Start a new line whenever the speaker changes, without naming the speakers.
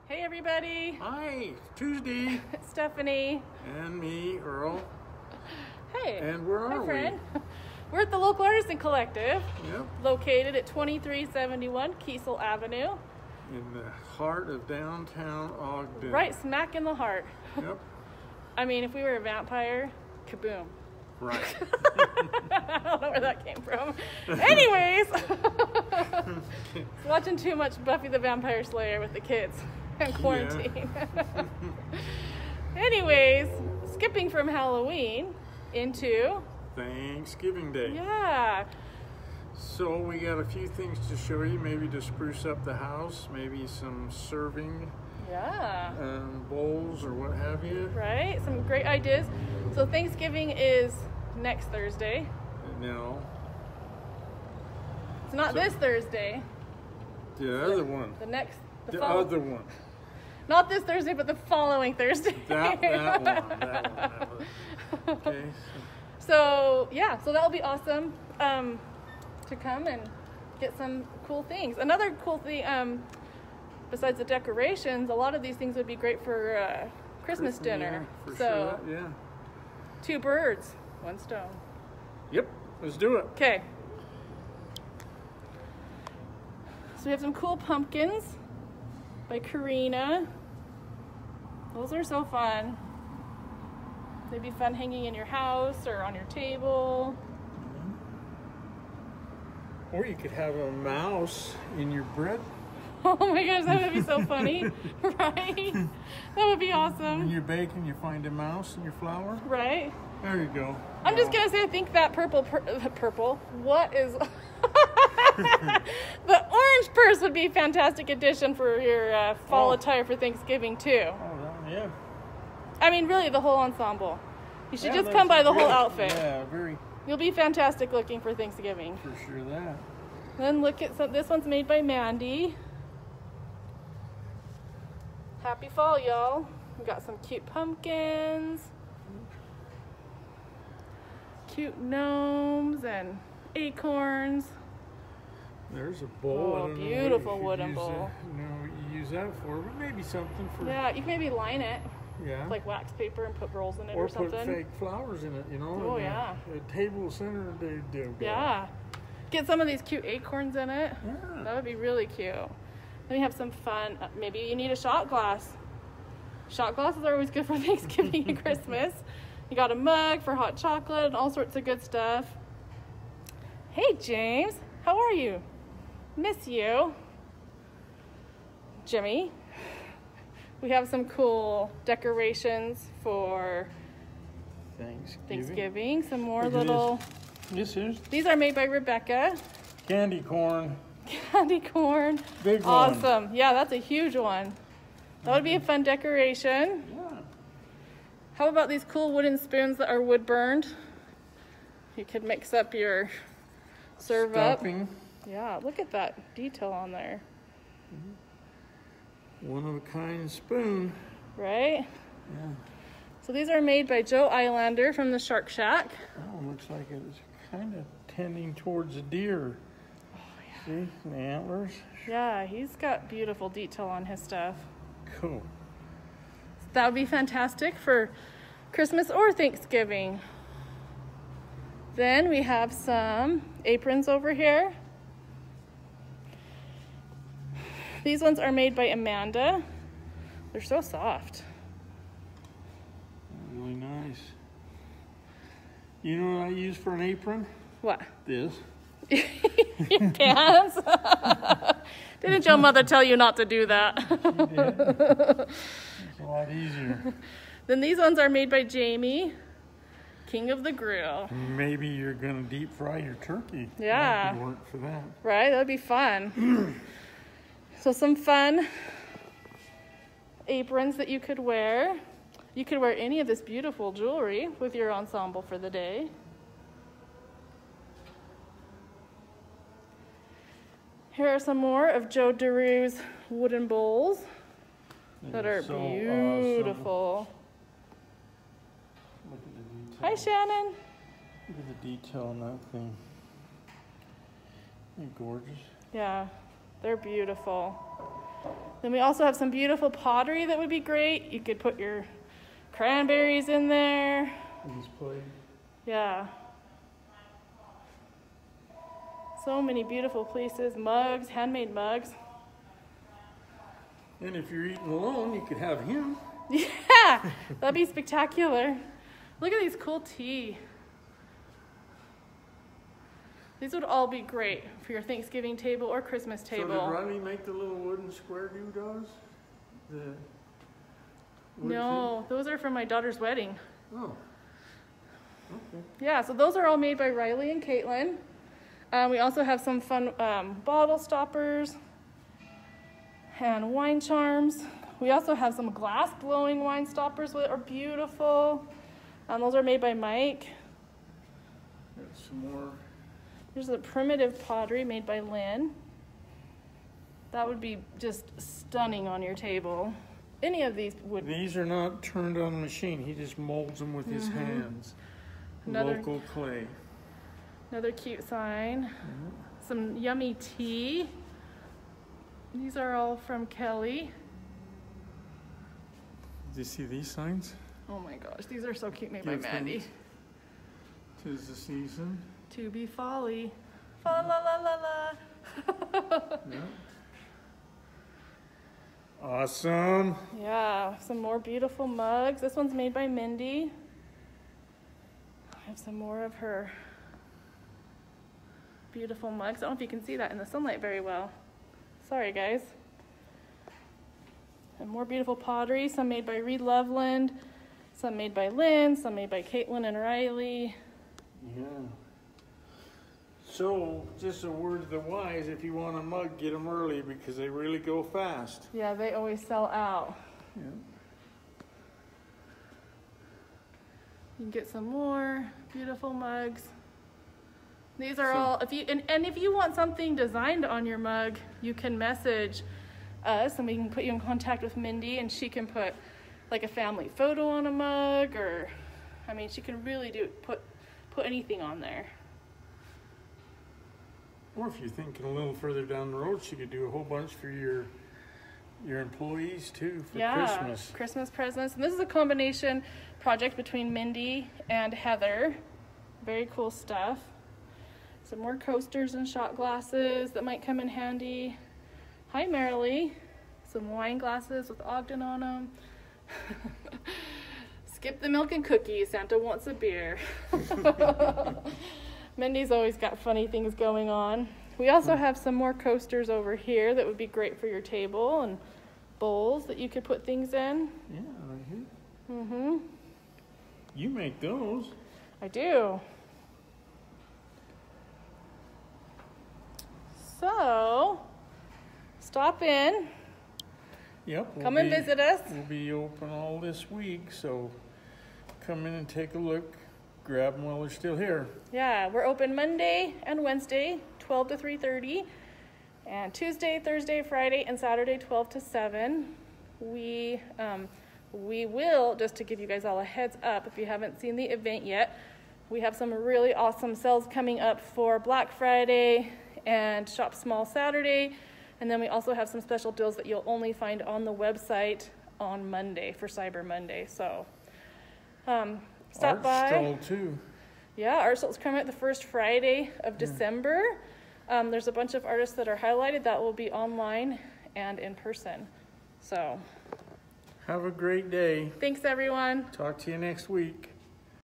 Hey everybody!
Hi, it's Tuesday.
It's Stephanie.
And me, Earl.
Hey.
And where are
my friend.
we?
We're at the Local Artisan Collective,
Yep.
located at 2371 Kiesel Avenue.
In the heart of downtown Ogden.
Right smack in the heart.
Yep.
I mean, if we were a vampire, kaboom.
Right.
I don't know where that came from. Anyways, watching too much Buffy the Vampire Slayer with the kids in quarantine. Yeah. Anyways, skipping from Halloween into
Thanksgiving Day.
Yeah.
So we got a few things to show you, maybe to spruce up the house, maybe some serving bowls or what have you.
Right, some great ideas. So Thanksgiving is next Thursday.
No.
It's not this Thursday.
The other one.
The
other one.
Not this Thursday, but the following Thursday.
That one. Okay.
So that'll be awesome to come and get some cool things. Another cool thing, besides the decorations, a lot of these things would be great for Christmas dinner.
Yeah, for
so
sure. Yeah.
2 birds, 1 stone.
Yep. Let's do it.
Okay. So we have some cool pumpkins by Korrina. Those are so fun. They'd be fun hanging in your house or on your table.
Or you could have a mouse in your bread.
Oh my gosh, that would be so funny, right? That would be awesome.
When you're baking, you find a mouse in your flour.
Right?
There you go.
I'm just gonna say, I think that purple, what is... The orange purse would be a fantastic addition for your fall attire for Thanksgiving too.
Oh, yeah.
I mean, really, the whole ensemble. You should just come by the whole outfit.
Yeah, very.
You'll be fantastic looking for Thanksgiving.
For sure that.
Then look at this one's made by Mandi. Happy fall, y'all. We got some cute pumpkins, cute gnomes and acorns.
There's a bowl.
Oh, beautiful wooden bowl.
You use that for, but maybe something for.
Yeah, you can maybe line it.
Yeah.
Like wax paper and put rolls in it or something.
Or put fake flowers in it, you know.
Oh, yeah.
A table center, they do.
Yeah. Get some of these cute acorns in it.
Yeah.
That would be really cute. Then we have some fun. Maybe you need a shot glass. Shot glasses are always good for Thanksgiving and Christmas. You got a mug for hot chocolate and all sorts of good stuff. Hey, James. How are you? Miss you. Jimmy. We have some cool decorations for Thanksgiving. Some more little... These are made by Rebecca.
Candy corn.
Candy corn.
Big one.
Awesome. Yeah, that's a huge one. That would be a fun decoration.
Yeah.
How about these cool wooden spoons that are wood burned? You could mix up your
Stuffing.
up. Yeah, look at that detail on there.
One of a kind spoon.
Right?
Yeah.
So these are made by Joe Eilander from the Shark Shack.
Oh, looks like it's kind of tending towards a deer. Oh, yeah. See, the antlers.
Yeah, he's got beautiful detail on his stuff.
Cool.
So that would be fantastic for Christmas or Thanksgiving. Then we have some aprons over here. These ones are made by Amanda. They're so soft.
Really nice. You know what I use for an apron?
What?
This.
Your pants? Didn't your mother tell you not to do that?
She did. It's a lot easier.
Then these ones are made by Jayme, King of the Grill.
Maybe you're going to deep fry your turkey.
Yeah.
That could work for that.
Right? That would be fun. So some fun aprons that you could wear. You could wear any of this beautiful jewelry with your ensemble for the day. Here are some more of Joe Deru's wooden bowls that are so beautiful.
Awesome. Look at the detail.
Hi, Shannon.
Look at the detail on that thing. Isn't it gorgeous?
Yeah, they're beautiful. Then we also have some beautiful pottery that would be great. You could put your cranberries in there. Yeah. So many beautiful places. Mugs, handmade mugs.
And if you're eating alone, you could have him.
Yeah, that'd be spectacular. Look at these cool tea. These would all be great for your Thanksgiving table or Christmas table.
So did Wrylee make the little wooden square doodahs?
No, those are from my daughter's wedding.
Oh. Okay.
Yeah, so those are all made by Wrylee and Katelynn. We also have some fun bottle stoppers and wine charms. We also have some glass blowing wine stoppers that are beautiful. Those are made by Mike.
Got some more.
Here's a primitive pottery made by Lynn. That would be just stunning on your table. Any of these would.
These are not turned on a machine. He just molds them with his hands. Local clay.
Another cute sign. Some yummy tea. These are all from Kellie.
Did you see these signs?
Oh my gosh, these are so cute, made by Mandi.
'Tis the season.
To be folly. Fa la la la la.
Yeah. Awesome.
Yeah, some more beautiful mugs. This one's made by Mindy. I have some more of her beautiful mugs. I don't know if you can see that in the sunlight very well. Sorry, guys. And more beautiful pottery, some made by Loveland, some made by Lynn, some made by Katelynn and Wrylee.
Yeah. So, just a word to the wise, if you want a mug, get them early because they really go fast.
Yeah, they always sell out.
Yeah.
You can get some more beautiful mugs. These are all, if you want something designed on your mug, you can message us and we can put you in contact with Mindy and she can put like a family photo on a mug, or, I mean, she can really put anything on there.
Or if you're thinking a little further down the road, she could do a whole bunch for your employees too for Christmas.
Christmas presents. And this is a combination project between Mindy and Heather. Very cool stuff. Some more coasters and shot glasses that might come in handy. Hi, Wrylee. Some wine glasses with Ogden on them. Skip the milk and cookies. Santa wants a beer. Mindy's always got funny things going on. We also have some more coasters over here that would be great for your table, and bowls that you could put things in.
Yeah, right here. You make those.
I do. So, stop in.
Yep.
Come and visit us.
We'll be open all this week, so come in and take a look. Grab them while they're still here.
Yeah, we're open Monday and Wednesday, 12 to 3:30, and Tuesday, Thursday, Friday, and Saturday, 12 to 7. We will, just to give you guys all a heads up, if you haven't seen the event yet, we have some really awesome sales coming up for Black Friday and Shop Small Saturday, and then we also have some special deals that you'll only find on the website on Monday for Cyber Monday. So, stop by.
Art Stall too.
Yeah, Art Stall's coming out the first Friday of December. There's a bunch of artists that are highlighted that will be online and in person. So,
have a great day.
Thanks, everyone.
Talk to you next week.